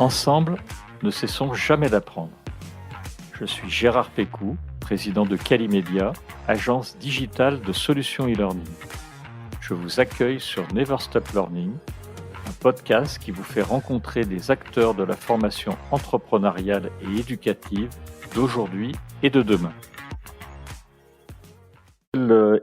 Ensemble, ne cessons jamais d'apprendre. Je suis Gérard Pécou, président de Calimedia, agence digitale de solutions e-learning. Je vous accueille sur Never Stop Learning, un podcast qui vous fait rencontrer des acteurs de la formation entrepreneuriale et éducative d'aujourd'hui et de demain.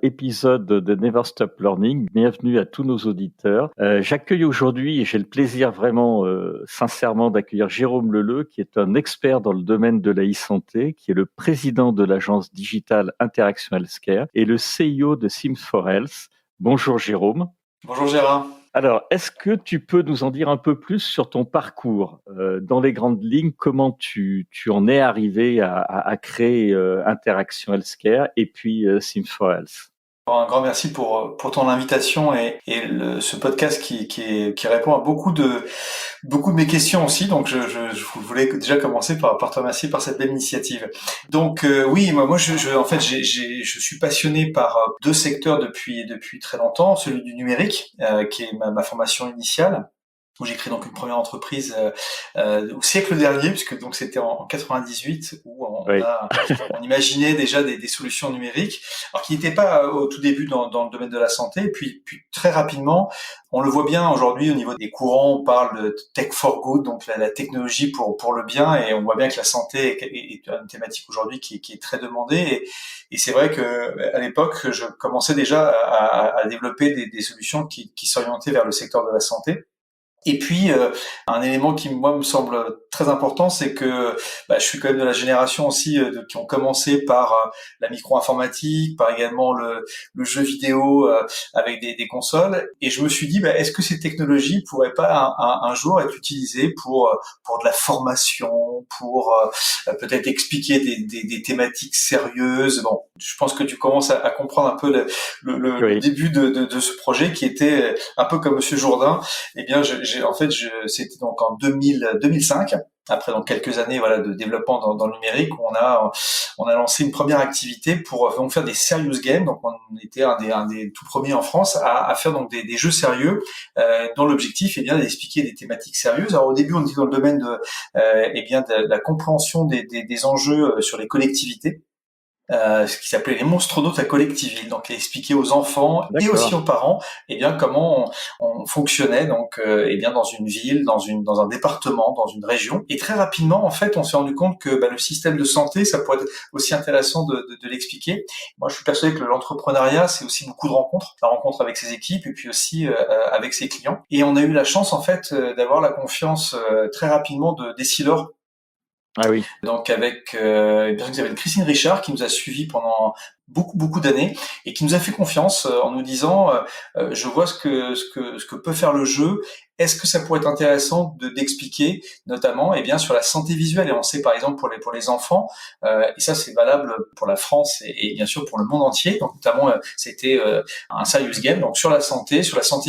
Épisode de Never Stop Learning. Bienvenue à tous nos auditeurs. J'accueille aujourd'hui, et j'ai le plaisir vraiment sincèrement d'accueillir Jérôme Leleu, qui est un expert dans le domaine de la e-santé, qui est le président de l'agence digitale Interaction Healthcare et le CEO de Sims4Health. Bonjour Jérôme. Bonjour Gérard. Alors, est-ce que tu peux nous en dire un peu plus sur ton parcours dans les grandes lignes, comment tu en es arrivé à créer Interaction Healthcare et puis Sims4Health? Un grand merci pour ton invitation et ce podcast qui répond à beaucoup de mes questions aussi. Donc je voulais déjà commencer par te remercier par cette belle initiative. Donc oui, moi je suis passionné par deux secteurs depuis très longtemps, celui du numérique qui est ma formation initiale, où j'ai créé donc une première entreprise au siècle dernier, puisque donc c'était en 98 où on imaginait déjà des solutions numériques, alors qui n'étaient pas au tout début dans le domaine de la santé. Et puis très rapidement, on le voit bien aujourd'hui au niveau des courants, on parle de tech for good, donc la technologie pour le bien, et on voit bien que la santé est une thématique aujourd'hui qui est très demandée. Et c'est vrai que à l'époque, je commençais déjà à développer des solutions qui s'orientaient vers le secteur de la santé. Et puis, un élément qui, moi, me semble très important, c'est que je suis quand même de la génération aussi qui ont commencé par la micro-informatique, par également le jeu vidéo avec des consoles. Et je me suis dit, est-ce que ces technologies pourraient pas un jour être utilisées pour de la formation, pour peut-être expliquer des thématiques sérieuses. Bon, je pense que tu commences à comprendre un peu le début de ce projet qui était un peu comme Monsieur Jourdain. Eh bien, c'était donc en 2005. Après donc quelques années de développement dans le numérique, on a lancé une première activité pour donc faire des serious games. Donc on était un des tout premiers en France à faire donc des jeux sérieux dont l'objectif est bien d'expliquer des thématiques sérieuses. Alors au début on était dans le domaine de la compréhension des enjeux sur les collectivités. Ce qui s'appelait les monstronautes à Collectiveville, donc expliquer aux enfants et aussi aux parents comment on fonctionnait donc dans une ville, dans un département, dans une région. Et très rapidement en fait on s'est rendu compte que le système de santé, ça pourrait être aussi intéressant de l'expliquer. Moi je suis persuadé que l'entrepreneuriat c'est aussi beaucoup de rencontres, la rencontre avec ses équipes et puis aussi avec ses clients. Et on a eu la chance en fait d'avoir la confiance très rapidement de Essilor. Ah oui. Donc avec une personne qui s'appelle Christine Richard qui nous a suivis pendant beaucoup d'années et qui nous a fait confiance en nous disant je vois ce que peut faire le jeu. Est-ce que ça pourrait être intéressant d'expliquer notamment sur la santé visuelle? Et on sait par exemple pour les enfants et ça c'est valable pour la France et bien sûr pour le monde entier. Donc notamment c'était un serious game donc sur la santé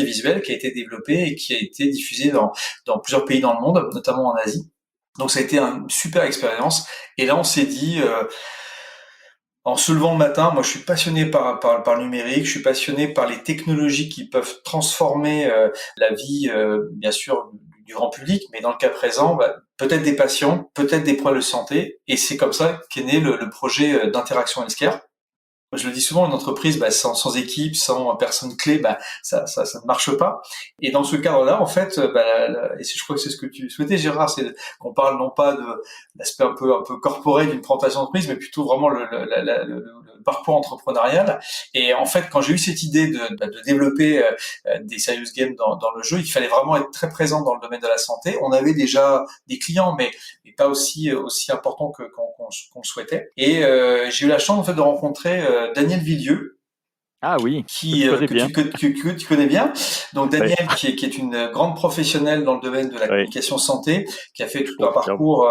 visuelle qui a été développé et qui a été diffusé dans plusieurs pays dans le monde, notamment en Asie. Donc ça a été une super expérience. Et là, on s'est dit, en se levant le matin, moi je suis passionné par le numérique, je suis passionné par les technologies qui peuvent transformer la vie, bien sûr, du grand public, mais dans le cas présent, peut-être des patients, peut-être des problèmes de santé. Et c'est comme ça qu'est né le projet d'Interaction Healthcare. Je le dis souvent, une entreprise sans équipe, sans personne clé, ça ne marche pas. Et dans ce cadre-là, en fait, et je crois que c'est ce que tu souhaitais, Gérard, c'est qu'on parle non pas de l'aspect un peu corporel d'une présentation d'entreprise, mais plutôt vraiment le parcours entrepreneurial. Et en fait, quand j'ai eu cette idée de développer des serious games dans le jeu, il fallait vraiment être très présent dans le domaine de la santé. On avait déjà des clients, mais pas aussi important qu'on le souhaitait. Et j'ai eu la chance en fait de rencontrer Daniel Villieu. Ah oui, que tu connais bien. Donc Daniel, qui est une grande professionnelle dans le domaine de la communication santé, qui a fait tout un parcours,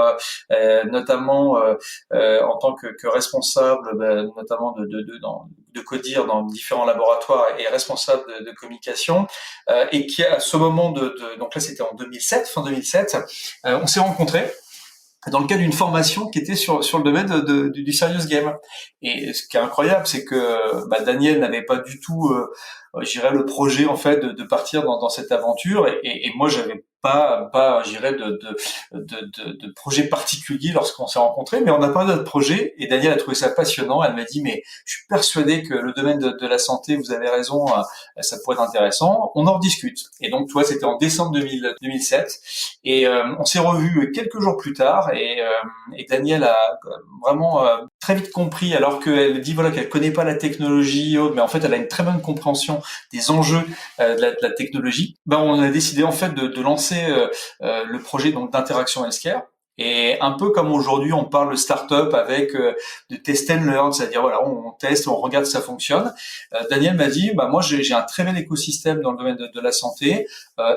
notamment en tant que responsable, notamment de CODIR dans différents laboratoires et responsable de communication, et qui à ce moment donc là c'était en 2007, fin 2007, on s'est rencontrés dans le cadre d'une formation qui était sur le domaine du serious game. Et ce qui est incroyable, c'est que Daniel n'avait pas du tout, le projet en fait de partir dans cette aventure. Et moi, j'avais je dirais, de projet particulier lorsqu'on s'est rencontrés, mais on a parlé de notre projet et Danielle a trouvé ça passionnant. Elle m'a dit, mais je suis persuadé que le domaine de la santé, vous avez raison, ça pourrait être intéressant. On en rediscute. Et donc, toi, c'était en décembre 2007 et on s'est revus quelques jours plus tard et Danielle a vraiment très vite compris, alors qu'elle dit voilà qu'elle connaît pas la technologie, mais en fait, elle a une très bonne compréhension des enjeux de la technologie. On a décidé en fait de lancer le projet donc d'interaction healthcare. Et un peu comme aujourd'hui, on parle de start-up avec de test and learn, c'est-à-dire voilà, on teste, on regarde si ça fonctionne. Daniel m'a dit, moi j'ai un très bel écosystème dans le domaine de la santé,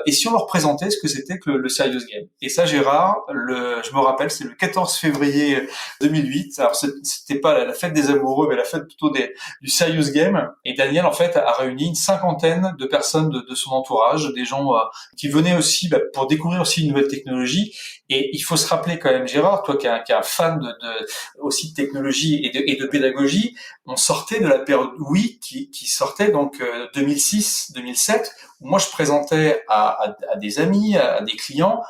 et si on leur présentait ce que c'était que le Serious Game. Et ça, Gérard, je me rappelle, c'est le 14 février 2008. Alors c'était pas la fête des amoureux, mais la fête plutôt du Serious Game. Et Daniel en fait a réuni une cinquantaine de personnes de son entourage, des gens qui venaient aussi pour découvrir aussi une nouvelle technologie. Et il faut se rappeler quand même, Gérard, toi qui es un fan aussi de technologie et de pédagogie, on sortait de la période Wii qui sortait donc 2006-2007, où moi je présentais à des amis, à des clients,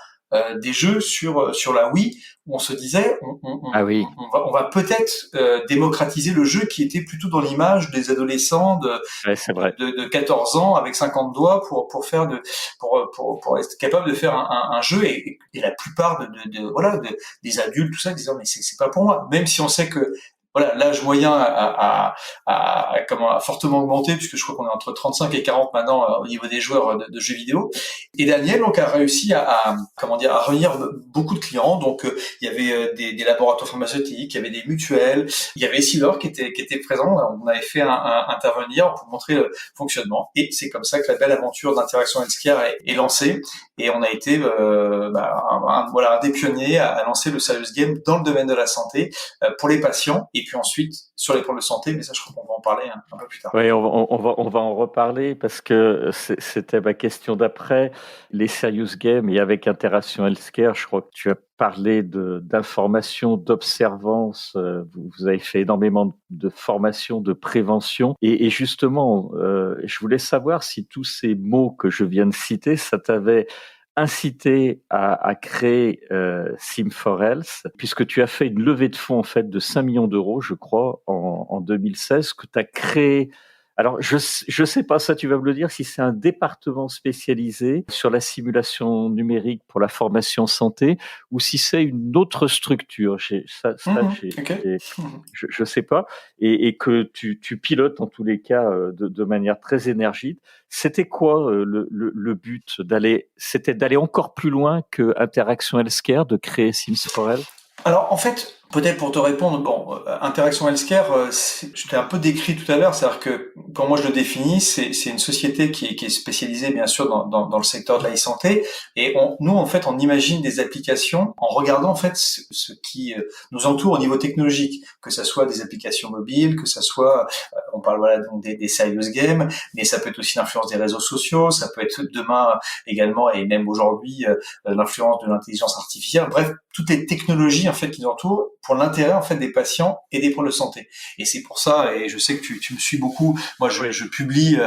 des jeux sur la Wii où on se disait Ah oui. on va peut-être démocratiser le jeu qui était plutôt dans l'image des adolescents Ouais, c'est vrai. de 14 ans avec 50 doigts pour faire pour être capable de faire un jeu et la plupart des adultes tout ça disant mais c'est pas pour moi, même si on sait que voilà, l'âge moyen a fortement augmenté, puisque je crois qu'on est entre 35 et 40 maintenant au niveau des joueurs de jeux vidéo. Et Daniel donc a réussi à réunir beaucoup de clients. Donc il y avait des laboratoires pharmaceutiques, il y avait des mutuelles, il y avait Essilor qui était présent. On avait fait intervenir pour montrer le fonctionnement. Et c'est comme ça que la belle aventure d'Interaction Healthcare est lancée. Et on a été un des pionniers à lancer le Serious Game dans le domaine de la santé pour les patients. Et puis ensuite sur les problèmes de santé, mais ça je crois qu'on va en parler un peu plus tard. Oui, on va en reparler parce que c'était ma question d'après. Les Serious Games et avec Interaction Healthcare, je crois que tu as parlé d'information, d'observance. Vous avez fait énormément de formation, de prévention. Et justement, je voulais savoir si tous ces mots que je viens de citer, ça t'avait incité à créer Sim4Health, puisque tu as fait une levée de fonds en fait de 5 millions d'euros, je crois, en 2016, que tu as créé. Alors, je sais pas, ça tu vas me le dire, si c'est un département spécialisé sur la simulation numérique pour la formation santé ou si c'est une autre structure. Je sais pas. Et que tu pilotes en tous les cas de manière très énergique. C'était quoi le but c'était d'aller encore plus loin que Interaction Healthcare, de créer Sims4Health? Alors en fait, peut-être pour te répondre, Interaction Healthcare, je t'ai un peu décrit tout à l'heure, c'est-à-dire que quand moi je le définis, c'est une société qui est spécialisée bien sûr dans le secteur de la e-santé, et nous en fait on imagine des applications en regardant en fait ce qui nous entoure au niveau technologique, que ça soit des applications mobiles, que ça soit on parle donc des serious games, mais ça peut être aussi l'influence des réseaux sociaux, ça peut être demain également et même aujourd'hui l'influence de l'intelligence artificielle, bref, toutes les technologies en fait qui nous entourent pour l'intérêt en fait des patients et des problèmes de santé. Et c'est pour ça, et je sais que tu me suis beaucoup, moi je publie,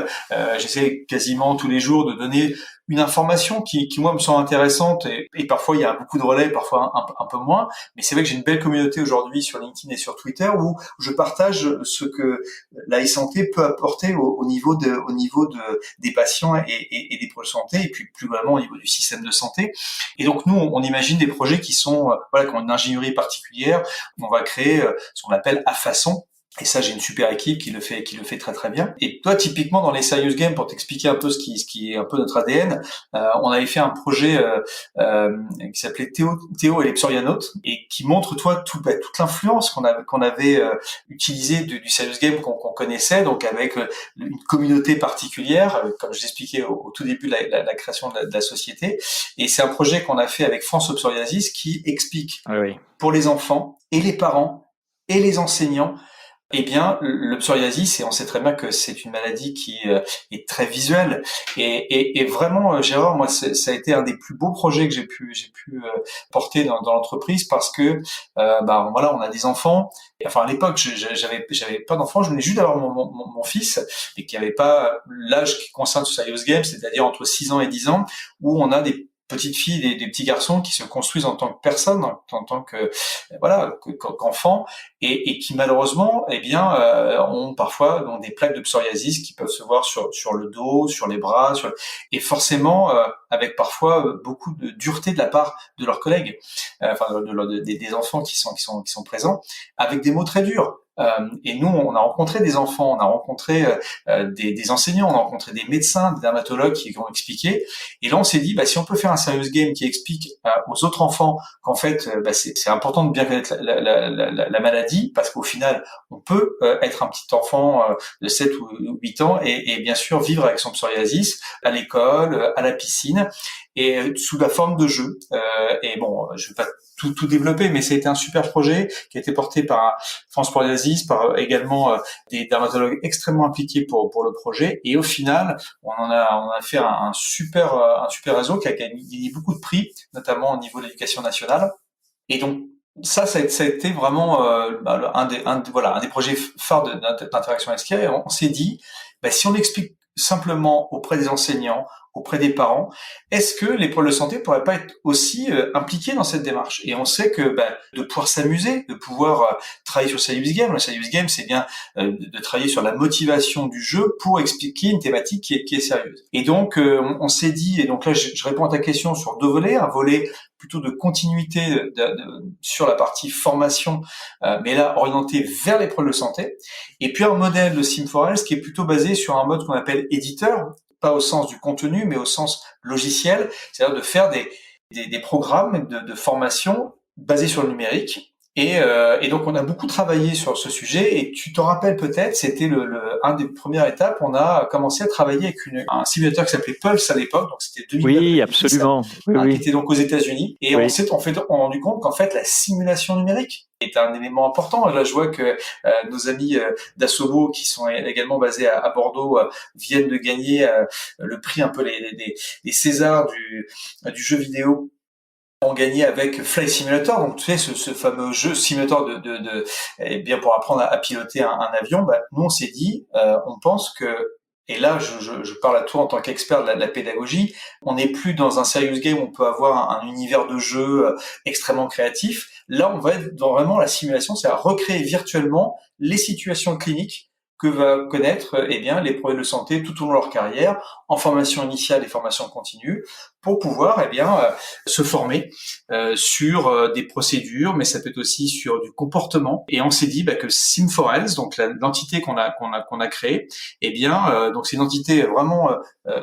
j'essaie quasiment tous les jours de donner une information qui moi me semble intéressante et parfois il y a beaucoup de relais, parfois un peu moins, mais c'est vrai que j'ai une belle communauté aujourd'hui sur LinkedIn et sur Twitter où je partage ce que la e-santé peut apporter au niveau des patients et des problèmes de santé et puis plus globalement au niveau du système de santé. Et donc nous on imagine des projets qui sont qui ont une ingénierie particulière. On va créer ce qu'on appelle à façon. Et ça, j'ai une super équipe qui le fait très très bien. Et toi, typiquement dans les Serious Games, pour t'expliquer un peu ce qui est un peu notre ADN, on avait fait un projet qui s'appelait Théo et les Psorianautes et qui montre toute l'influence qu'on avait utilisée du Serious Game qu'on connaissait, donc avec une communauté particulière, comme je l'expliquais au tout début de la création de la société. Et c'est un projet qu'on a fait avec France Psoriasis qui explique pour les enfants et les parents et les enseignants. Eh bien, le psoriasis, et on sait très bien que c'est une maladie qui est très visuelle, et vraiment, Gérard, moi, ça a été un des plus beaux projets que j'ai pu porter dans l'entreprise parce que, voilà, on a des enfants. Enfin, à l'époque, j'avais pas d'enfants, je venais juste d'avoir mon fils, et qui avait pas l'âge qui concerne ce Serious Games, c'est-à-dire entre 6 ans et 10 ans, où on a des petites filles, des petits garçons qui se construisent en tant que personnes, en tant que qu'enfants, et qui malheureusement, ont parfois des plaques de psoriasis qui peuvent se voir sur le dos, sur les bras, et forcément avec parfois beaucoup de dureté de la part de leurs collègues, des enfants qui sont présents, avec des mots très durs. Et nous, on a rencontré des enfants, on a rencontré des enseignants, on a rencontré des médecins, des dermatologues qui ont expliqué. Et là, on s'est dit, si on peut faire un serious game qui explique aux autres enfants qu'en fait, c'est important de bien connaître la maladie, parce qu'au final, on peut être un petit enfant de 7 ou 8 ans et bien sûr vivre avec son psoriasis à l'école, à la piscine, et sous la forme de jeu. Et bon, je vais pas tout développer, mais c'était un super projet qui a été porté par France Psoriasis, par également des dermatologues extrêmement impliqués pour le projet. Et au final, on a fait un super réseau qui a gagné beaucoup de prix, notamment au niveau de l'éducation nationale. Et donc ça a été vraiment un des projets phares d'Interaction Healthcare. Et on s'est dit, si on explique simplement auprès des enseignants, auprès des parents, est-ce que les pôles de santé pourraient pas être aussi impliqués dans cette démarche? Et on sait que de pouvoir s'amuser, de pouvoir travailler sur le serious game, c'est bien de travailler sur la motivation du jeu pour expliquer une thématique qui est sérieuse. Et donc on s'est dit, et donc là je réponds à ta question sur deux volets, un volet plutôt de continuité sur la partie formation, mais là orienté vers les pôles de santé, et puis un modèle de Sim4Health qui est plutôt basé sur un mode qu'on appelle éditeur, pas au sens du contenu, mais au sens logiciel, c'est-à-dire de faire des programmes de formation basés sur le numérique. Et donc on a beaucoup travaillé sur ce sujet, et tu te rappelles peut-être, c'était un des premières étapes, on a commencé à travailler avec un simulateur qui s'appelait Pulse à l'époque, donc c'était 2009. Oui, absolument. Oui. Qui était donc aux États-Unis, et on s'est rendu compte qu'en fait la simulation numérique est un élément important. Là, je vois que nos amis d'Asobo, qui sont également basés à Bordeaux, viennent de gagner le prix, un peu les Césars du jeu vidéo, ont gagné avec Flight Simulator. Donc tu sais, ce fameux jeu simulator pour apprendre à piloter un avion. Nous on s'est dit, on pense que, et là je parle à toi en tant qu'expert de la pédagogie, on n'est plus dans un serious game où on peut avoir un univers de jeu extrêmement créatif. Là on va être dans vraiment la simulation, c'est à recréer virtuellement les situations cliniques que va connaître les professionnels de santé tout au long de leur carrière, en formation initiale et formation continue, pour pouvoir se former sur des procédures, mais ça peut être aussi sur du comportement. Et on s'est dit que Sim4Health, donc l'entité qu'on a créée, donc c'est une entité vraiment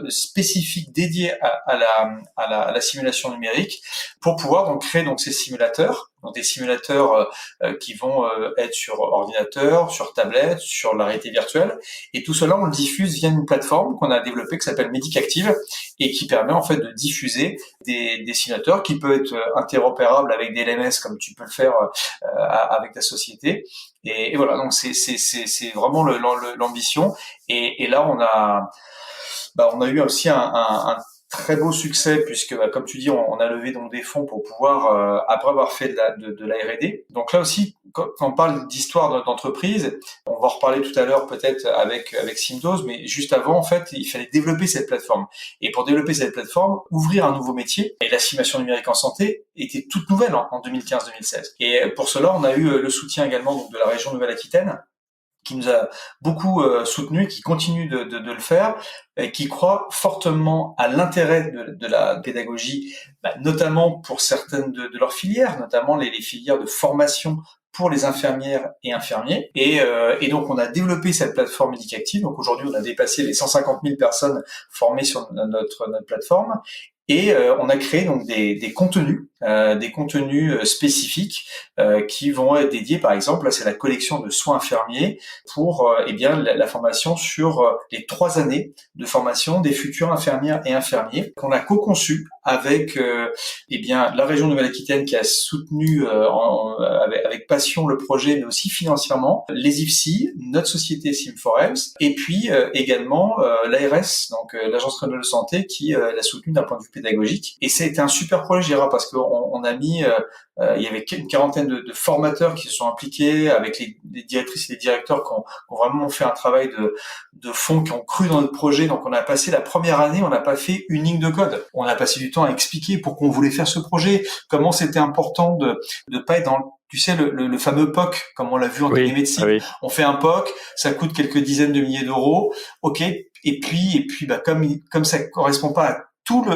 spécifique dédiée à la simulation numérique, pour pouvoir donc créer ces simulateurs. Donc des simulateurs qui vont être sur ordinateur, sur tablette, sur la réalité virtuelle, et tout cela on le diffuse via une plateforme qu'on a développée qui s'appelle Medicactive, et qui permet en fait de diffuser des simulateurs qui peuvent être interopérables avec des LMS comme tu peux le faire avec ta société. Et voilà, donc c'est vraiment l'ambition. Et là on a eu aussi un très beau succès, puisque comme tu dis, on a levé donc des fonds pour pouvoir après avoir fait de la R&D. Donc là aussi, quand on parle d'histoire d'entreprise, on va en reparler tout à l'heure peut-être avec Simdose, mais juste avant, en fait, il fallait développer cette plateforme. Et pour développer cette plateforme, ouvrir un nouveau métier. Et la simulation numérique en santé était toute nouvelle en 2015-2016. Et pour cela, on a eu le soutien également donc de la région Nouvelle-Aquitaine, qui nous a beaucoup soutenu, qui continue de le faire, et qui croit fortement à l'intérêt de la pédagogie, notamment pour certaines de leurs filières, notamment les filières de formation pour les infirmières et infirmiers. Et donc, on a développé cette plateforme Medicactive. Donc, aujourd'hui, on a dépassé les 150 000 personnes formées sur notre plateforme. Et on a créé donc des contenus spécifiques qui vont être dédiés, par exemple, là c'est la collection de soins infirmiers pour la formation sur les 3 années de formation des futurs infirmières et infirmiers, qu'on a co-conçu avec la région Nouvelle-Aquitaine, qui a soutenu avec passion le projet, mais aussi financièrement, les IFSI, notre société Sim4Health, et puis également l'ARS, donc l'Agence régionale de santé, qui l'a soutenu d'un point de vue pédagogique. Et c'était un super projet, Gérard, parce qu'on a mis il y avait une quarantaine de formateurs qui se sont impliqués avec les directrices et les directeurs qui ont vraiment fait un travail de fond, qui ont cru dans notre projet. Donc, on a passé la première année, on n'a pas fait une ligne de code. On a passé du temps à expliquer pourquoi on voulait faire ce projet, comment c'était important de pas être dans tu sais, le fameux POC, comme on l'a vu en télémédecine. Oui. On fait un POC, ça coûte quelques dizaines de milliers d'euros. OK. Et puis, comme ça correspond pas à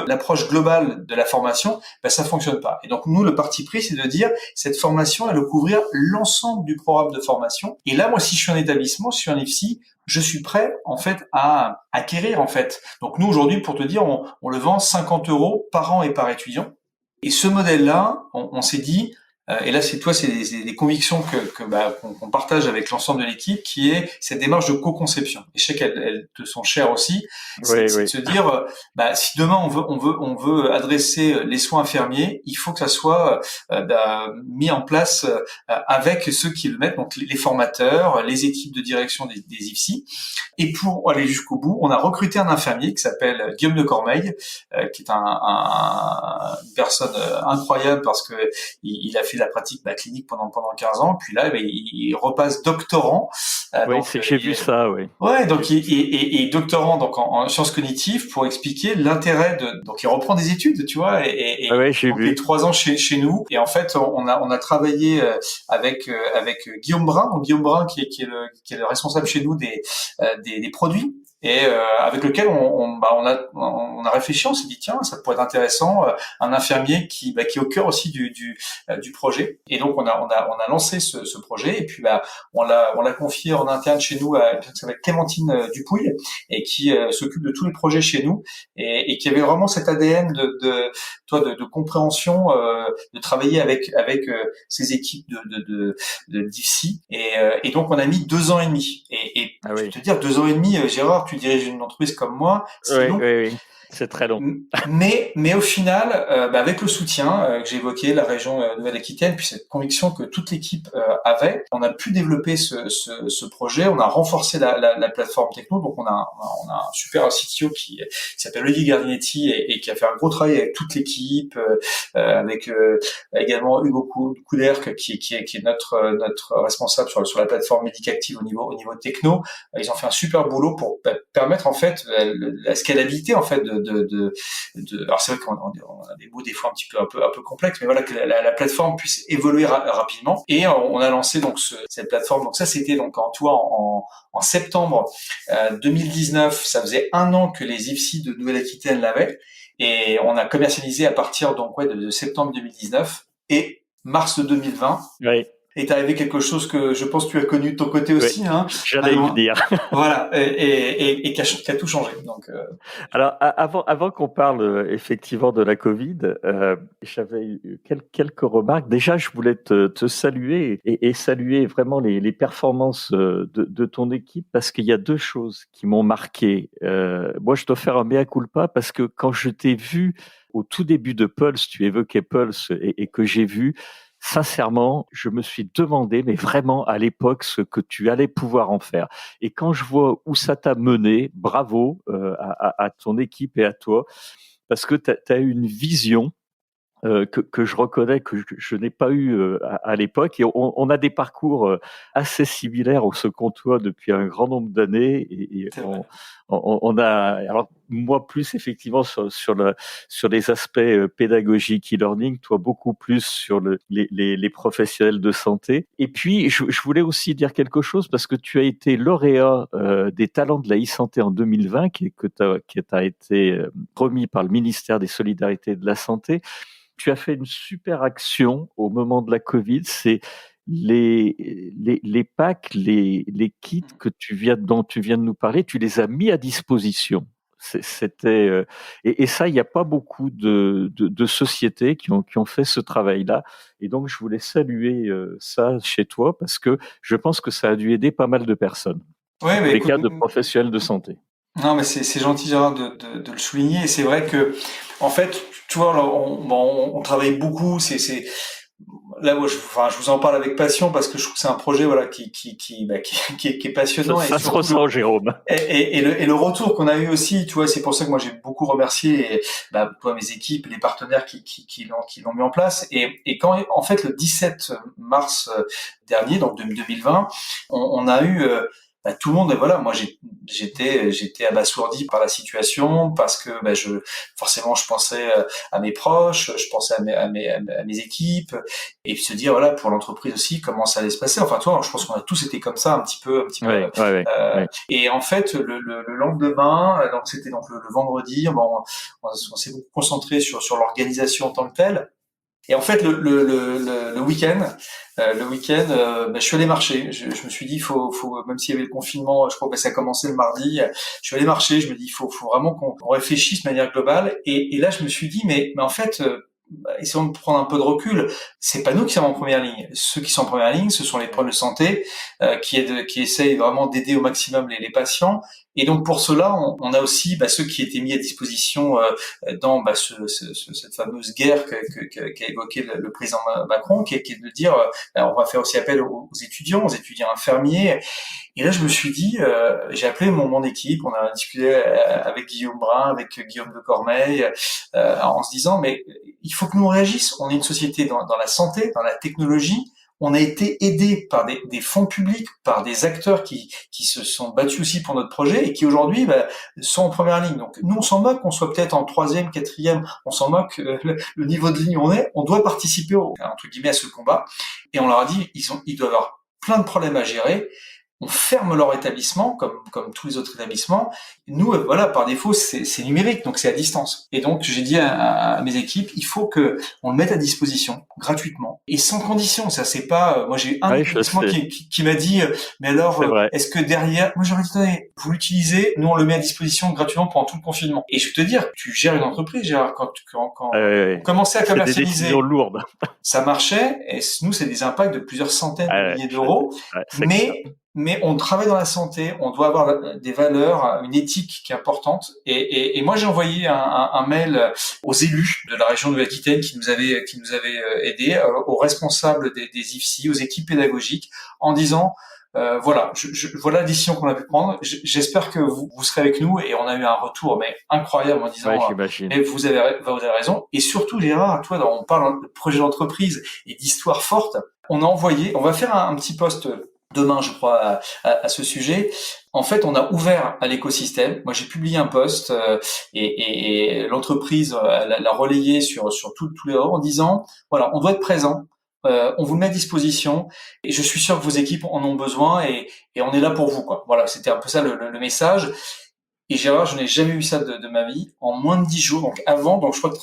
l'approche globale de la formation, ça fonctionne pas. Et donc, nous, le parti pris, c'est de dire, cette formation, elle va couvrir l'ensemble du programme de formation. Et là, moi, si je suis un établissement, si je suis un IFSI, je suis prêt, en fait, à acquérir, en fait. Donc, nous, aujourd'hui, pour te dire, on le vend 50 € par an et par étudiant. Et ce modèle-là, on s'est dit, et là, c'est des convictions qu'on partage avec l'ensemble de l'équipe, qui est cette démarche de co-conception. Et je sais qu'elles te sont chères aussi. C'est de se dire, si demain on veut adresser les soins infirmiers, il faut que ça soit mis en place avec ceux qui le mettent, donc les formateurs, les équipes de direction des IFSI. Et pour aller jusqu'au bout, on a recruté un infirmier qui s'appelle Guillaume de Cormeilles, qui est une personne incroyable parce que il a fait la pratique clinique pendant 15 ans, puis là il repasse doctorant. J'ai vu ça, oui. Ouais, donc et doctorant donc en sciences cognitives pour expliquer l'intérêt donc il reprend des études, tu vois, et j'ai vu. 3 ans chez nous, et en fait on a travaillé avec Guillaume Brun, donc Guillaume Brun qui est le responsable chez nous des produits. Et avec lequel on a réfléchi, on s'est dit tiens, ça pourrait être intéressant, un infirmier qui est au cœur aussi du projet. Et donc on a lancé ce projet, et puis on l'a confié en interne chez nous à une personne qui s'appelle Clémentine Dupouille, et qui s'occupe de tous les projets chez nous, et qui avait vraiment cet ADN de compréhension, de travailler avec ces équipes de d'IFSI, et donc on a mis 2 ans et demi. Et je vais te dire, 2 ans et demi, Gérard, tu diriges une entreprise comme moi, c'est long. Oui. C'est très long. Mais au final, avec le soutien que j'ai évoqué, la région Nouvelle-Aquitaine, puis cette conviction que toute l'équipe avait, on a pu développer ce projet. On a renforcé la plateforme techno. Donc on a un super CTO qui s'appelle Olivier Gardinetti, et qui a fait un gros travail avec toute l'équipe, avec également Hugo Couderc qui est notre responsable sur la plateforme Medicactive au niveau techno. Ils ont fait un super boulot pour permettre en fait la scalabilité en fait alors c'est vrai qu'on a des mots des fois un peu complexes, mais voilà, que la plateforme puisse évoluer rapidement. Et on a lancé donc cette plateforme. Donc ça, c'était donc en septembre 2019. Ça faisait 1 an que les IFSI de Nouvelle-Aquitaine l'avaient, et on a commercialisé à partir de septembre 2019 et mars 2020. Oui. est arrivé quelque chose que je pense que tu as connu de ton côté aussi. Oui, hein. j'allais y venir. Voilà, et qui a tout changé. Donc, Alors, avant qu'on parle effectivement de la Covid, j'avais eu quelques remarques. Déjà, je voulais te saluer et saluer vraiment les performances de ton équipe, parce qu'il y a deux choses qui m'ont marqué. Moi, je dois faire un mea culpa, parce que quand je t'ai vu au tout début de Pulse, tu évoquais Pulse, et que j'ai vu, sincèrement, je me suis demandé, mais vraiment à l'époque, ce que tu allais pouvoir en faire. Et quand je vois où ça t'a mené, bravo à ton équipe et à toi, parce que tu as une vision que je reconnais que je n'ai pas eu à l'époque. Et on a des parcours assez similaires au se côtoie depuis un grand nombre d'années. Et on a, alors moi plus effectivement sur les aspects pédagogiques, e-learning, toi beaucoup plus sur les professionnels de santé. Et puis je voulais aussi dire quelque chose, parce que tu as été lauréat des talents de la e-santé en 2020, qui t'a été remis par le ministère des Solidarités et de la Santé. Tu as fait une super action au moment de la Covid, c'est les packs, les kits dont tu viens de nous parler, tu les as mis à disposition. C'était et ça, il n'y a pas beaucoup de sociétés qui ont fait ce travail-là, et donc je voulais saluer ça chez toi, parce que je pense que ça a dû aider pas mal de personnes. Ouais, les cas de professionnels de santé. Non, mais c'est gentil, Gérard, de le souligner. Et c'est vrai que, en fait, tu vois, on travaille beaucoup. là, moi, je vous en parle avec passion parce que je trouve que c'est un projet, voilà, qui est passionnant. Ça se ressent, Jérôme. Et le retour qu'on a eu aussi, tu vois, c'est pour ça que moi j'ai beaucoup remercié, toi, mes équipes, les partenaires qui l'ont mis en place. Et quand, en fait, le 17 mars dernier, donc 2020, on a eu tout le monde, voilà, moi j'étais abasourdi par la situation parce que forcément je pensais à mes proches, je pensais à mes équipes, et puis se dire, voilà, pour l'entreprise aussi, comment ça allait se passer. Enfin, toi, je pense qu'on a tous été comme ça un petit peu. Ouais. Et en fait, le lendemain, donc c'était donc le vendredi, on s'est beaucoup concentré sur l'organisation en tant que telle. Et en fait, le week-end, je suis allé marcher. Je me suis dit, faut, même s'il y avait le confinement, je crois que ça a commencé le mardi. Je suis allé marcher. Je me dis, il faut vraiment qu'on réfléchisse de manière globale. Et là, je me suis dit, mais en fait, essayons de prendre un peu de recul. C'est pas nous qui sommes en première ligne. Ceux qui sont en première ligne, ce sont les problèmes de santé qui essayent vraiment d'aider au maximum les patients. Et donc pour cela, on a aussi ceux qui étaient mis à disposition dans cette fameuse guerre qu'a évoqué le président Macron, qui est de dire, on va faire aussi appel aux étudiants infirmiers. Et là, je me suis dit, j'ai appelé mon équipe, on a discuté avec Guillaume Brun, avec Guillaume de Cormeil, en se disant, mais il faut que nous réagissions. On est une société dans la santé, dans la technologie. On a été aidé par des fonds publics, par des acteurs qui se sont battus aussi pour notre projet et qui aujourd'hui sont en première ligne. Donc nous, on s'en moque qu'on soit peut-être en troisième, quatrième, on s'en moque le niveau de ligne où on est. On doit participer entre guillemets à ce combat. Et on leur a dit, ils doivent avoir plein de problèmes à gérer. On ferme leur établissement, comme tous les autres établissements. Nous, voilà, par défaut, c'est numérique, donc c'est à distance. Et donc, j'ai dit à mes équipes, il faut que on le mette à disposition gratuitement et sans condition. Ça, c'est pas. Moi, j'ai un établissement qui m'a dit, mais alors, est-ce que derrière, moi, j'aurais dit, attendez, vous l'utilisez, nous on le met à disposition gratuitement pendant tout le confinement. Et je vais te dire, tu gères une entreprise, Gérard, quand on commençait à commercialiser, des décisions lourdes. Ça marchait, et nous, c'est des impacts de plusieurs centaines de milliers d'euros, mais on travaille dans la santé, on doit avoir des valeurs, une éthique qui est importante. Et moi, j'ai envoyé un mail aux élus de la région de Nouvelle-Aquitaine qui nous avaient aidés, aux responsables des IFSI, aux équipes pédagogiques, en disant voilà la décision qu'on a pu prendre. J'espère que vous serez avec nous. Et on a eu un retour incroyable en disant mais vous avez raison. Et surtout, Gérard, toi, on parle de projet d'entreprise et d'histoire forte. On va faire un petit post demain, je crois, à ce sujet. En fait, on a ouvert à l'écosystème. Moi, j'ai publié un post et l'entreprise l'a relayé sur tous les réseaux en disant, voilà, on doit être présent. On vous le met à disposition et je suis sûr que vos équipes en ont besoin et on est là pour vous, quoi. Voilà, c'était un peu ça le message. Et Gérard, je n'ai jamais eu ça de ma vie en moins de 10 jours. Donc avant, je crois que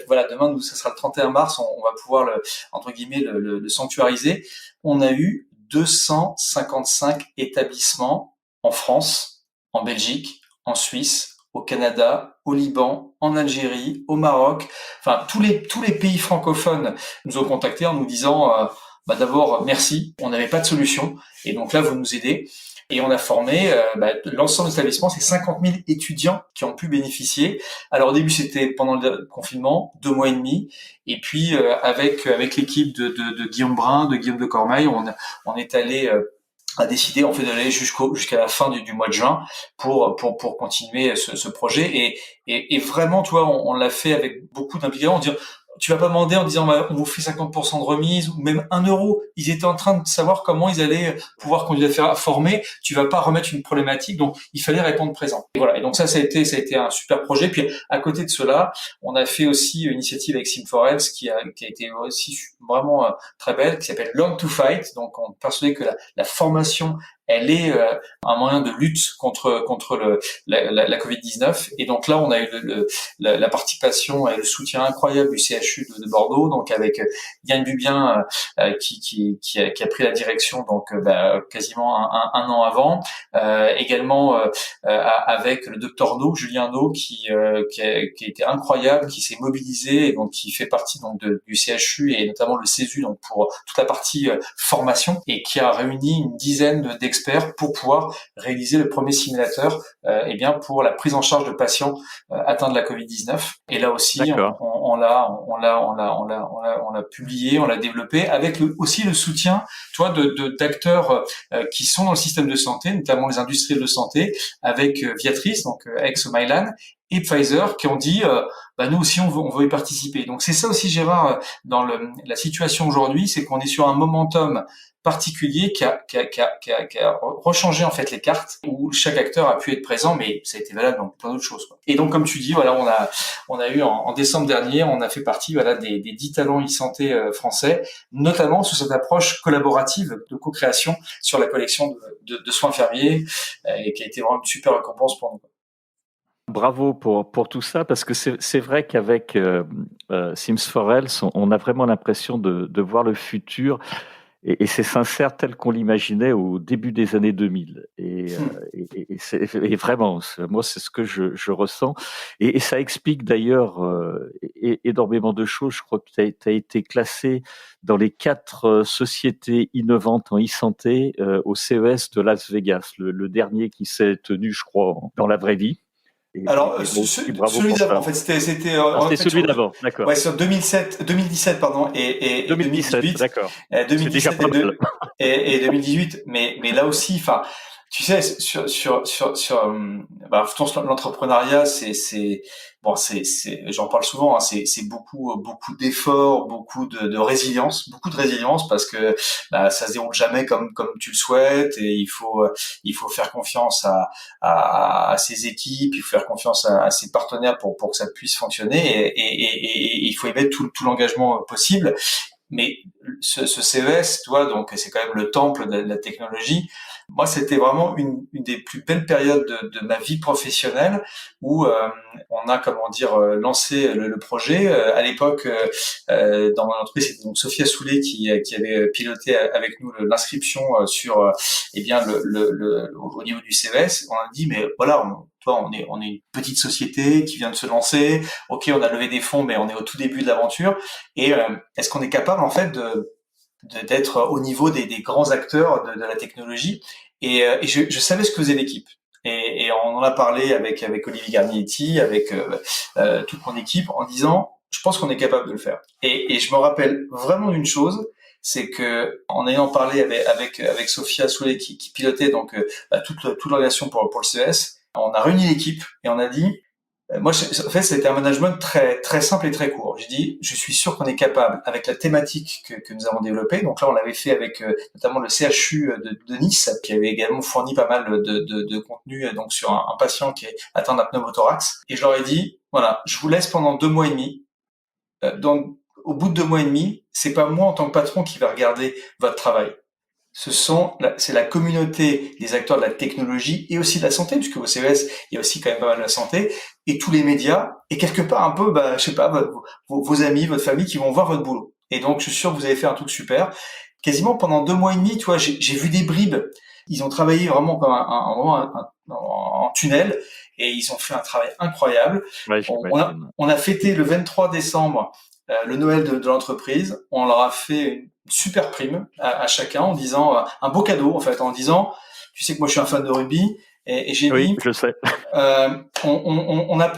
voilà, demain, nous, ça sera le 31 mars, on va pouvoir entre guillemets le sanctuariser. On a eu 255 établissements en France, en Belgique, en Suisse, au Canada, au Liban, en Algérie, au Maroc. Enfin, tous les pays francophones nous ont contactés en nous disant d'abord merci, on n'avait pas de solution et donc là vous nous aidez. Et on a formé l'ensemble des établissements, c'est 50 000 étudiants qui ont pu bénéficier. Alors au début c'était pendant le confinement, 2 mois et demi, et puis avec l'équipe de Guillaume Brun, de Guillaume de Cormeil, on est allé a décidé en fait d'aller jusqu'à la fin du mois de juin pour continuer ce projet et vraiment, toi, on l'a fait avec beaucoup d'implication. On dit, tu vas pas demander en disant on vous fait 50% de remise ou même 1 euro. Ils étaient en train de savoir comment ils allaient pouvoir continuer à faire former. Tu vas pas remettre une problématique, donc il fallait répondre présent. Et voilà. Et donc ça a été un super projet. Puis à côté de cela, on a fait aussi une initiative avec Sim4Health qui a été aussi vraiment très belle, qui s'appelle Learn to Fight. Donc on est persuadé que la formation elle est un moyen de lutte contre la Covid-19. Et donc là, on a eu la participation et le soutien incroyable du CHU de Bordeaux, donc avec Yann Bubien qui a pris la direction donc quasiment un an avant. Également avec le docteur No, Julien No, qui a été incroyable, qui s'est mobilisé et donc qui fait partie donc du CHU et notamment le CESU donc pour toute la partie formation et qui a réuni une dizaine d'experts experts pour pouvoir réaliser le premier simulateur pour la prise en charge de patients atteints de la Covid-19. Et là aussi, on l'a publié, on l'a développé avec aussi le soutien, tu vois, d'acteurs qui sont dans le système de santé, notamment les industriels de santé, avec Viatris, donc ex-Mylan, et Pfizer, qui ont dit nous aussi on veut y participer. Donc c'est ça aussi, Gérard, dans la situation aujourd'hui, c'est qu'on est sur un momentum particulier qui a rechangé en fait les cartes, où chaque acteur a pu être présent, mais ça a été valable dans plein d'autres choses, quoi. Et donc comme tu dis, voilà, on a eu en décembre dernier, on a fait partie des 10 talents e-santé français, notamment sous cette approche collaborative de co-création sur la collection de soins infirmiers, et qui a été vraiment une super récompense pour nous. Bravo pour tout ça, parce que c'est vrai qu'avec Sims for Health, on a vraiment l'impression de voir le futur, et c'est sincère tel qu'on l'imaginait au début des années 2000. Et vraiment, moi, c'est ce que je ressens. Et ça explique d'ailleurs énormément de choses. Je crois que tu as été classé dans les 4 sociétés innovantes en e-santé au CES de Las Vegas, le dernier qui s'est tenu, je crois, dans la vraie vie. Alors, celui d'avant, en fait, c'était celui d'avant, d'accord. Ouais, sur 2017, pardon, et 2018. D'accord. 2017 et 2018. Mais là aussi, enfin, tu sais, l'entrepreneuriat, j'en parle souvent, hein, c'est beaucoup d'efforts, beaucoup de résilience, parce que ça se déroule jamais comme tu le souhaites, et il faut faire confiance à ses équipes, il faut faire confiance à ses partenaires pour que ça puisse fonctionner, et il faut y mettre tout l'engagement possible. Mais ce CES, tu vois, donc c'est quand même le temple de la technologie. Moi, c'était vraiment une des plus belles périodes de ma vie professionnelle, où on a, lancé le projet. À l'époque, dans mon entreprise, c'était donc Sophia Soulet qui avait piloté avec nous l'inscription sur au niveau du CES. On a dit, mais voilà, on est une petite société qui vient de se lancer. Ok, on a levé des fonds, mais on est au tout début de l'aventure. Et est-ce qu'on est capable en fait d'être au niveau des grands acteurs de la technologie? Et je savais ce que faisait l'équipe. Et on en a parlé avec Olivier Garnietti, avec toute mon équipe, en disant, je pense qu'on est capable de le faire. Et je me rappelle vraiment d'une chose, c'est que en ayant parlé avec Sophia Soulet qui pilotait donc toute l'organisation pour le CES, on a réuni l'équipe et on a dit, moi, en fait, c'était un management très très simple et très court. J'ai dit, je suis sûr qu'on est capable, avec la thématique que nous avons développée. Donc là, on l'avait fait avec notamment le CHU de Nice, qui avait également fourni pas mal de contenu donc sur un patient qui est atteint d'un pneumothorax. Et je leur ai dit, voilà, je vous laisse pendant 2 mois et demi. Donc, au bout de 2 mois et demi, c'est pas moi en tant que patron qui va regarder votre travail. C'est la communauté des acteurs de la technologie et aussi de la santé, puisque au CES, il y a aussi quand même pas mal de la santé, et tous les médias, et quelque part un peu, je sais pas, vos amis, votre famille qui vont voir votre boulot. Et donc, je suis sûr que vous avez fait un truc super. Quasiment pendant 2 mois et demi, tu vois, j'ai vu des bribes. Ils ont travaillé vraiment comme en tunnel, et ils ont fait un travail incroyable. Ouais, on a fêté le 23 décembre le Noël de l'entreprise. On leur a fait une super prime à chacun, en disant un beau cadeau en fait, en disant, tu sais que moi je suis un fan de rugby, et j'ai dit, je sais. on va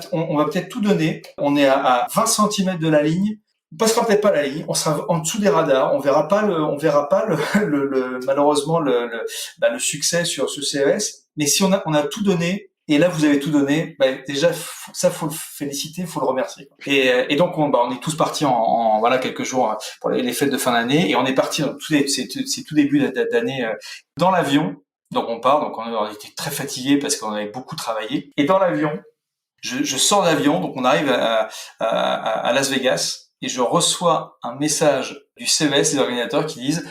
peut-être tout donner. On est à 20 cm de la ligne. On passera peut-être pas la ligne, on sera en dessous des radars, on verra pas malheureusement le succès sur ce CES. Mais si on a tout donné, et là vous avez tout donné, déjà ça faut le féliciter, faut le remercier. Et donc on est tous partis en quelques jours pour les fêtes de fin d'année, et on est partis c'est tout début d'année dans l'avion. Donc on part, donc on était très fatigués parce qu'on avait beaucoup travaillé. Et dans l'avion, je sors de l'avion, donc on arrive à Las Vegas. Et je reçois un message du CES, des organisateurs, qui disent,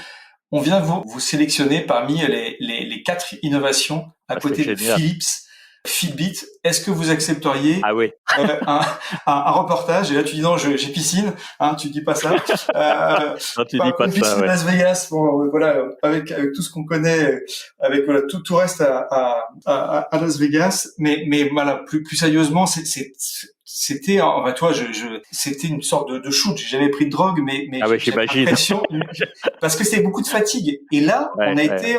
on vient vous sélectionner parmi les 4 innovations à côté de Philips, Fitbit. Est-ce que vous accepteriez un reportage? Et là, tu dis non, j'ai piscine, tu dis pas ça. Non, tu dis pas ça. Las Vegas, avec tout ce qu'on connaît, avec tout reste à Las Vegas. Mais voilà, plus sérieusement, c'était, enfin, toi, c'était une sorte de shoot. J'ai jamais pris de drogue, mais Ouais, j'ai j'imagine. l'impression, parce que c'est beaucoup de fatigue. Et là, Ouais,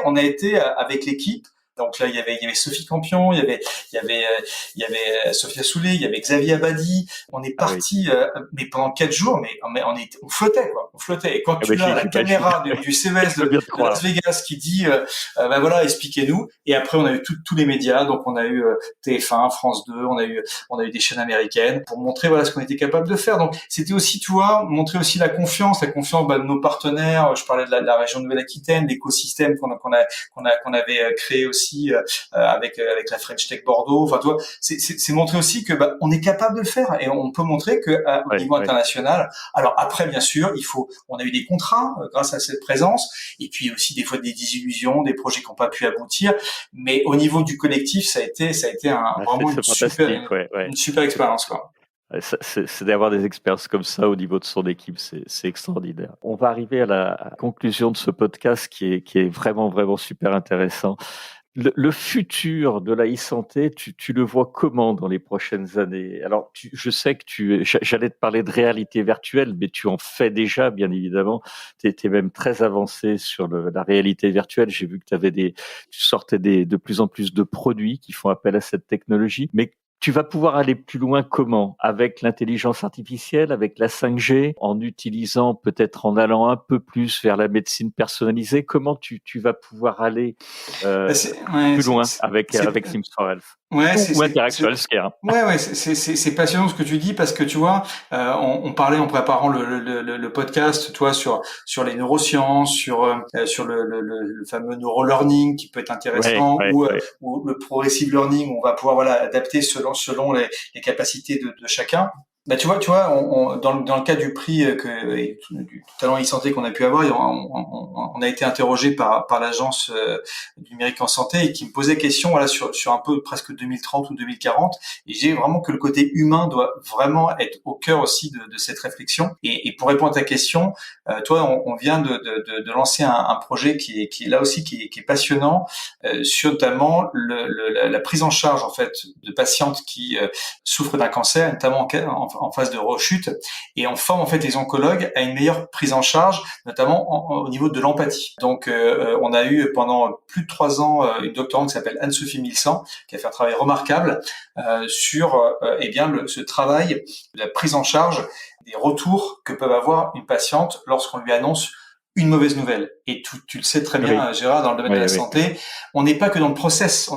on a été avec l'équipe. Donc là, il y avait Sophie Campion, il y avait Sophia Soulé, il y avait Xavier Abadi. On est ah oui. parti, mais pendant 4 jours, mais on flottait, quoi. On flottait. Et quand tu as la J'imagine. caméra du CES Je peux bien te de Las croire. Vegas qui dit, bah voilà, expliquez-nous. Et après, on a eu tous les médias. Donc, on a eu TF1, France 2, on a eu des chaînes américaines pour montrer voilà ce qu'on était capable de faire. Donc, c'était aussi, tu vois, montrer aussi la confiance bah, de nos partenaires. Je parlais de la région Nouvelle-Aquitaine, l'écosystème qu'on avait créé aussi avec la French Tech Bordeaux. Enfin, tu vois, c'est montrer aussi que bah, on est capable de le faire et on peut montrer que au niveau international. Alors après, bien sûr, on a eu des contrats grâce à cette présence, et puis aussi des fois des désillusions, des projets qui n'ont pas pu aboutir. Mais au niveau du collectif, ça a été vraiment une super expérience, quoi. C'est d'avoir des expériences comme ça au niveau de son équipe, c'est extraordinaire. On va arriver à la conclusion de ce podcast qui est vraiment, vraiment super intéressant. Le futur de la e-santé, tu le vois comment dans les prochaines années? Alors, je sais que j'allais te parler de réalité virtuelle, mais tu en fais déjà, bien évidemment. Tu étais même très avancé sur la réalité virtuelle. J'ai vu que tu sortais de plus en plus de produits qui font appel à cette technologie. Mais tu vas pouvoir aller plus loin comment? Avec l'intelligence artificielle, avec la 5G, en utilisant peut-être en allant un peu plus vers la médecine personnalisée. Comment tu vas pouvoir aller plus loin avec Sims for Health ou Interact Healthcare? C'est passionnant ce que tu dis parce que tu vois, on parlait en préparant le podcast, toi, sur les neurosciences, sur le fameux neurolearning qui peut être intéressant, ou le progressive learning où on va pouvoir voilà adapter selon les capacités de chacun. Bah tu vois, dans le cas du prix du talent e-santé qu'on a pu avoir, on a été interrogé par l'agence du numérique en santé et qui me posait question voilà sur un peu presque 2030 ou 2040, et j'ai vraiment que le côté humain doit vraiment être au cœur aussi de cette réflexion. Et pour répondre à ta question, toi, on vient de lancer un projet qui est là aussi qui est passionnant sur notamment la prise en charge en fait de patientes qui souffrent d'un cancer, notamment en phase de rechute, et on forme en fait les oncologues à une meilleure prise en charge, notamment au niveau de l'empathie. Donc, on a eu pendant plus de 3 ans une doctorante qui s'appelle Anne-Sophie Milsan, qui a fait un travail remarquable sur ce travail de la prise en charge des retours que peuvent avoir une patiente lorsqu'on lui annonce une mauvaise nouvelle. Et tu le sais très bien, Gérard, dans le domaine de la santé, on n'est pas que dans le process,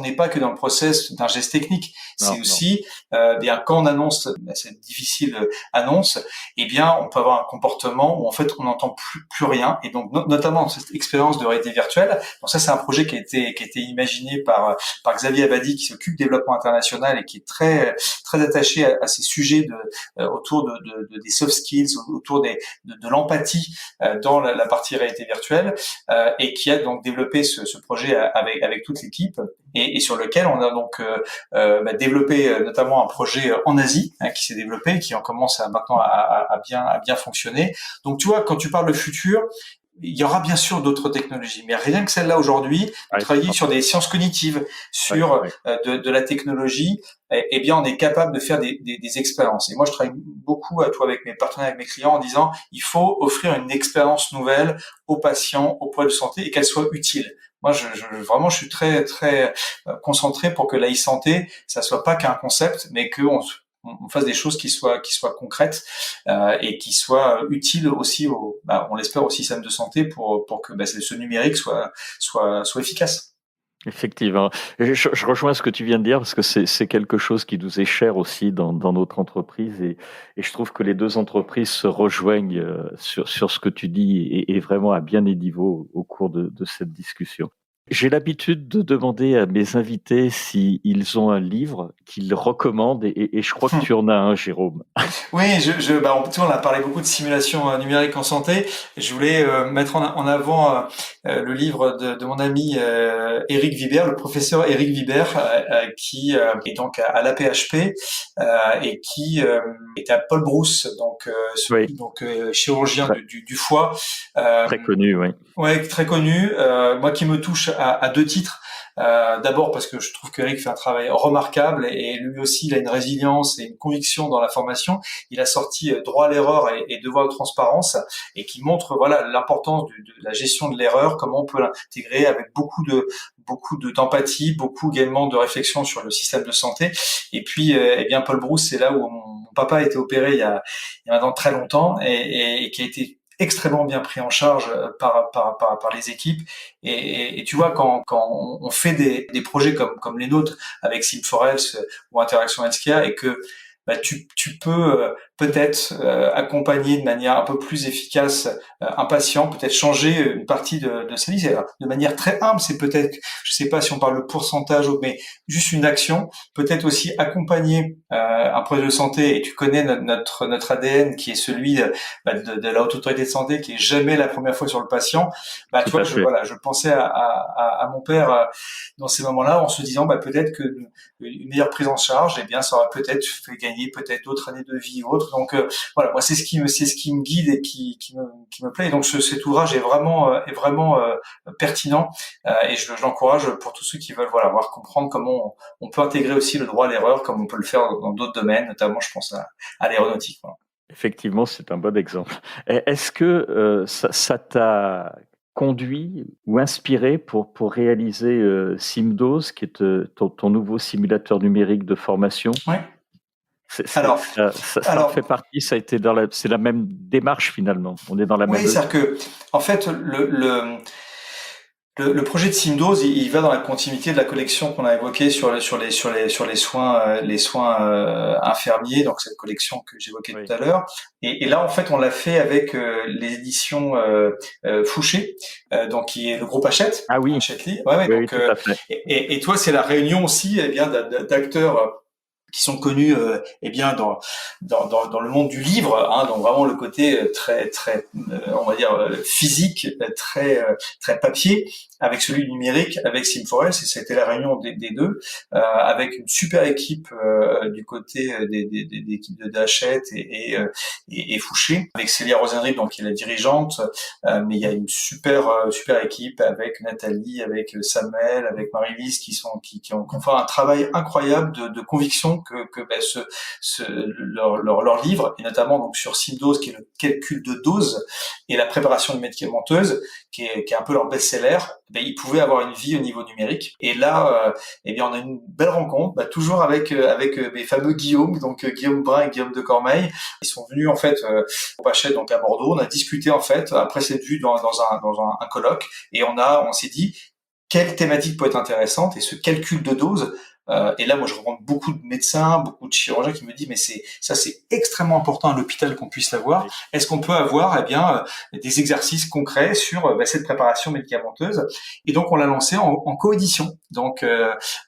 d'un geste technique. C'est aussi, quand on annonce cette difficile annonce, on peut avoir un comportement où en fait on n'entend plus rien. Et donc notamment cette expérience de réalité virtuelle. Donc ça, c'est un projet qui a été imaginé par Xavier Abadi, qui s'occupe du développement international et qui est très très attaché à ces sujets autour des soft skills, autour de l'empathie dans la partie réalité virtuelle, et qui a donc développé ce projet avec toute l'équipe, et sur lequel on a donc développé notamment un projet en Asie qui s'est développé, qui en commence maintenant à bien fonctionner. Donc tu vois, quand tu parles de futur, il y aura bien sûr d'autres technologies, mais rien que celle-là aujourd'hui, travailler sur des sciences cognitives, sur de la technologie, on est capable de faire des expériences. Et moi, je travaille beaucoup avec mes partenaires, avec mes clients, en disant il faut offrir une expérience nouvelle aux patients, aux problèmes de santé, et qu'elle soit utile. Moi, vraiment, je suis très très concentré pour que la e-santé, ça soit pas qu'un concept, mais qu'on fasse des choses qui soient concrètes et qui soient utiles aussi on l'espère, au système de santé pour que ce numérique soit efficace. Effectivement. Je rejoins ce que tu viens de dire parce que c'est quelque chose qui nous est cher aussi dans notre entreprise, et je trouve que les deux entreprises se rejoignent sur ce que tu dis, et vraiment à bien des niveaux au cours de cette discussion. J'ai l'habitude de demander à mes invités s'ils ont un livre qu'ils recommandent, et je crois que tu en as un, Jérôme. Oui, on a parlé beaucoup de simulation numérique en santé. Je voulais mettre en avant le livre de mon ami Éric Vibert, le professeur Éric Vibert, qui est donc à l'AP-HP et qui est à Paul Brousse, donc chirurgien du foie. Très connu, oui. Ouais, très connu. Moi qui me touche à deux titres. D'abord parce que je trouve qu'Eric fait un travail remarquable et lui aussi il a une résilience et une conviction dans la formation. Il a sorti Droit à l'erreur et Devoir de transparence et qui montre voilà l'importance de la gestion de l'erreur, comment on peut l'intégrer avec beaucoup d'empathie, beaucoup également de réflexion sur le système de santé. Et puis eh bien Paul Brousse, c'est là où mon papa a été opéré il y a maintenant très longtemps et qui a été extrêmement bien pris en charge par les équipes et tu vois quand on fait des projets comme les nôtres avec Sim4Health ou Interaction Healthcare et que bah, tu peux peut-être accompagner de manière un peu plus efficace un patient, peut-être changer une partie de sa vie. De manière très humble, c'est peut-être, je sais pas si on parle de pourcentage, mais juste une action. Peut-être aussi accompagner un projet de santé. Et tu connais notre ADN qui est celui de la haute autorité de santé, qui est jamais la première fois sur le patient. Bah, tu vois, je pensais à mon père dans ces moments-là, en se disant bah peut-être que une meilleure prise en charge, eh bien, ça aurait peut-être fait gagner peut-être d'autres années de vie ou autre. Donc voilà, moi c'est ce qui me guide et qui me plaît. Et donc cet ouvrage est vraiment pertinent et je l'encourage pour tous ceux qui veulent voilà voir comprendre comment on peut intégrer aussi le droit à l'erreur comme on peut le faire dans d'autres domaines, notamment je pense à l'aéronautique. Voilà. Effectivement, c'est un bon exemple. Est-ce que ça t'a conduit ou inspiré pour réaliser SimDose, qui est ton nouveau simulateur numérique de formation? Oui. Ça en fait partie, ça a été c'est la même démarche finalement. On est dans la même. Oui, c'est-à-dire que, en fait, le projet de SimDose, il va dans la continuité de la collection qu'on a évoquée sur les soins infirmiers, donc cette collection que j'évoquais tout à l'heure. Et là, en fait, on l'a fait avec les éditions Fouché, donc qui est le groupe Hachette. Ah oui. Hachette-Lee. Oui, donc, tout à fait. Et toi, c'est la réunion aussi, eh bien, d'acteurs qui sont connus eh bien dans le monde du livre, hein, donc vraiment le côté très on va dire physique, très papier, avec celui du numérique, avec Sim4Health, et c'était la réunion des deux, avec une super équipe du côté des équipes de Hachette et Fouché, avec Célia Rosenrib, donc qui est la dirigeante, mais il y a une super équipe avec Nathalie, avec Samuel, avec Marie-Lise qui ont fait un travail incroyable de conviction que ben, leur livre, et notamment donc sur SimDose, qui est le calcul de dose et la préparation médicamenteuse, qui est un peu leur best-seller, ben, ils pouvaient avoir une vie au niveau numérique. Et là, eh bien, on a une belle rencontre, ben, toujours avec mes fameux Guillaume, donc Guillaume Brun et Guillaume de Cormeil. Ils sont venus en fait au Pachette, donc à Bordeaux. On a discuté en fait après cette vue dans un colloque, et on s'est dit quelle thématique peut être intéressante, et ce calcul de dose. Et là, moi, je rencontre beaucoup de médecins, beaucoup de chirurgiens qui me disent, mais c'est extrêmement important à l'hôpital qu'on puisse l'avoir. Oui. Est-ce qu'on peut avoir, eh bien, des exercices concrets sur cette préparation médicamenteuse? Et donc, on l'a lancé en coédition. Donc,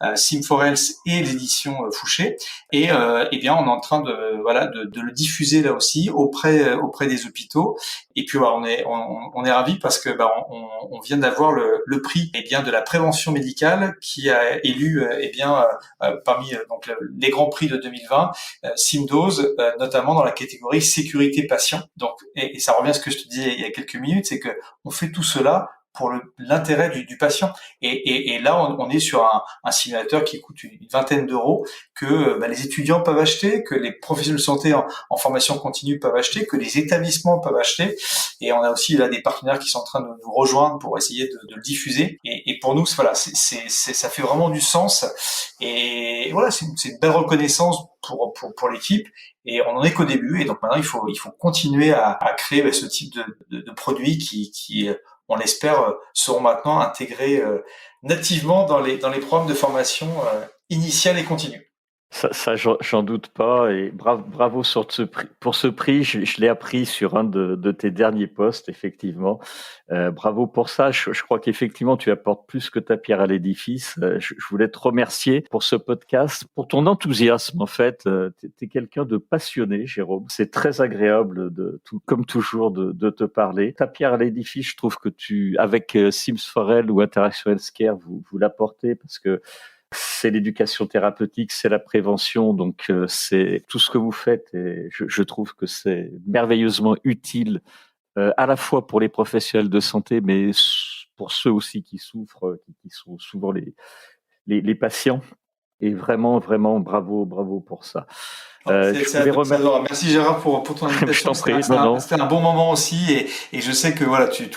Sim4Health et l'édition Fouché. Et eh bien, on est en train de le diffuser là aussi auprès des hôpitaux. Et puis, voilà, on est ravis parce que on vient d'avoir le prix, eh bien, de la prévention médicale qui a élu, eh bien, parmi donc les grands prix de 2020, SimDose, notamment dans la catégorie sécurité patient. Donc, et ça revient à ce que je te disais il y a quelques minutes, c'est que on fait tout cela pour l'intérêt du patient. Et là, on est sur un simulateur qui coûte une vingtaine d'euros, que les étudiants peuvent acheter, que les professionnels de santé en formation continue peuvent acheter, que les établissements peuvent acheter. Et on a aussi là des partenaires qui sont en train de nous rejoindre pour essayer de le diffuser. Et pour nous, voilà, ça fait vraiment du sens. Et voilà, c'est une belle reconnaissance pour l'équipe. Et on en est qu'au début. Et donc maintenant, il faut continuer à créer ce type de produits qui on l'espère, seront maintenant intégrés nativement dans les programmes de formation initiale et continue. Ça j'en doute pas, et bravo pour ce prix. Je l'ai appris sur un de tes derniers posts, effectivement. Bravo pour ça. Je crois qu'effectivement tu apportes plus que ta pierre à l'édifice. Je voulais te remercier pour ce podcast, pour ton enthousiasme. En fait, t'es quelqu'un de passionné, Jérôme. C'est très agréable comme toujours de te parler. Ta pierre à l'édifice, je trouve que avec Sims4Health ou Interaction Healthcare, vous l'apportez, parce que c'est l'éducation thérapeutique, c'est la prévention, donc c'est tout ce que vous faites, et je trouve que c'est merveilleusement utile à la fois pour les professionnels de santé, mais pour ceux aussi qui souffrent, qui sont souvent les patients. Et vraiment, vraiment, bravo pour ça. Merci Gérard pour ton invitation. C'était un bon moment aussi, et je sais que voilà, tu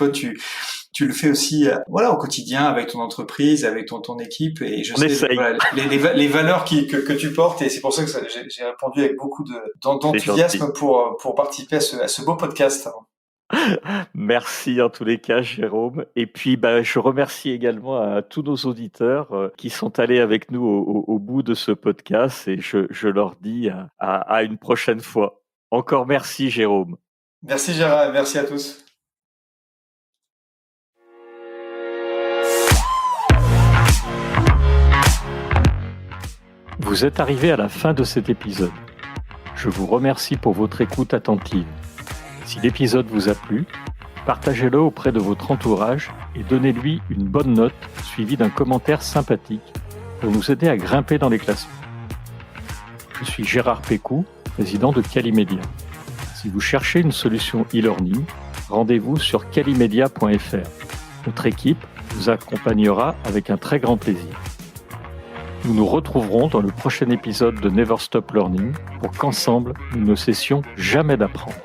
le fais aussi au quotidien avec ton entreprise, avec ton équipe, et je sais les valeurs que tu portes, et c'est pour ça que j'ai répondu avec beaucoup d'enthousiasme pour participer à ce beau podcast. Merci en tous les cas, Jérôme. Et puis, je remercie également à tous nos auditeurs qui sont allés avec nous au bout de ce podcast, et je leur dis à une prochaine fois. Encore merci, Jérôme. Merci Gérard, et merci à tous. Vous êtes arrivé à la fin de cet épisode. Je vous remercie pour votre écoute attentive. Si l'épisode vous a plu, partagez-le auprès de votre entourage et donnez-lui une bonne note suivie d'un commentaire sympathique pour nous aider à grimper dans les classements. Je suis Gérard Pécou, président de Calimedia. Si vous cherchez une solution e-learning, rendez-vous sur calimedia.fr. Notre équipe vous accompagnera avec un très grand plaisir. Nous nous retrouverons dans le prochain épisode de Never Stop Learning pour qu'ensemble, nous ne cessions jamais d'apprendre.